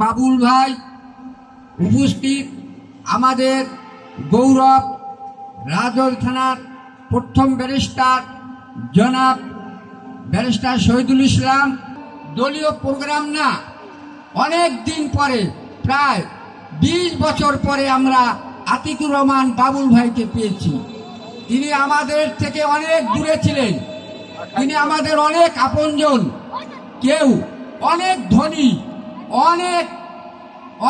বাবুল ভাই উপস্থিত, আমাদের গৌরব রাজল থানার প্রথম ব্যারিস্টার জনাব ব্যারিস্টার শহীদুল ইসলাম। দলীয় প্রোগ্রাম না, অনেক দিন পরে, প্রায় 20 বছর পরে আমরা আতিকুর রহমান বাবুল ভাইকে পেয়েছি। তিনি আমাদের থেকে অনেক দূরে ছিলেন, তিনি আমাদের অনেক আপনজন। কেউ অনেক ধনী, অনেক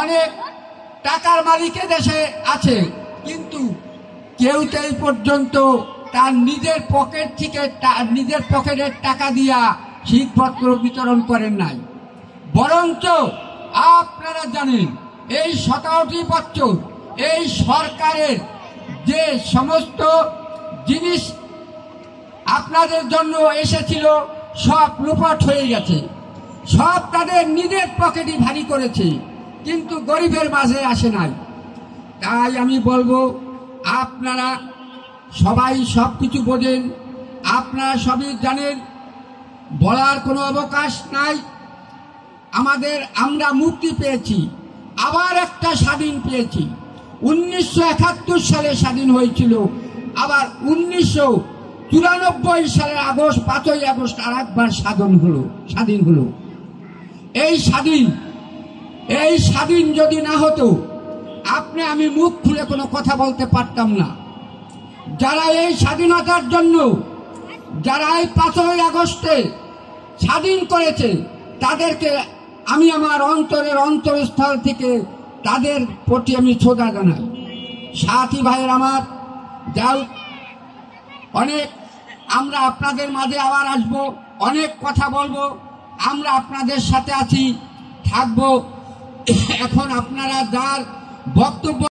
অনেক টাকার মালিকের দেশে আছে, কিন্তু কেউ তো এই পর্যন্ত তার নিজের পকেট থেকে নিজের পকেটের টাকা দিয়া শীতপত্র বিতরণ করেন নাই। বরঞ্চ আপনারা জানেন, এই 17টি বছর এই সরকারের যে সমস্ত জিনিস আপনাদের জন্য এসেছিল সব লুপাট হয়ে গেছে, সব তাদের নিজের পকেটই ভারী করেছে, কিন্তু গরিবের মাঝে আসে নাই। তাই আমি বলবো, আপনারা সবাই সব কিছু বোঝেন, আপনারা সবই জানেন, বলার কোনো অবকাশ নাই। আমরা মুক্তি পেয়েছি, আবার একটা স্বাধীন পেয়েছি। 1971 সালে স্বাধীন হয়েছিল, আবার 1994 সালের 5ই আগস্ট আর একবার স্বাধীন হলো। এই স্বাধীন যদি না হতো, আমি মুখ খুলে কোনো কথা বলতে পারতাম না। যারা এই স্বাধীনতার জন্য, যারা এই 5ই আগস্টে স্বাধীন করেছে, তাদেরকে আমি আমার অন্তরস্থল থেকে তাদের প্রতি আমি শ্রদ্ধা জানাই। সাথী ভাইয়ের আমার, যাও অনেক, আমরা আপনাদের মাঝে আবার আসবো, অনেক কথা বলবো, আমরা আপনাদের সাথে আছি, থাকবো। এখন আপনারা যার বক্তব্য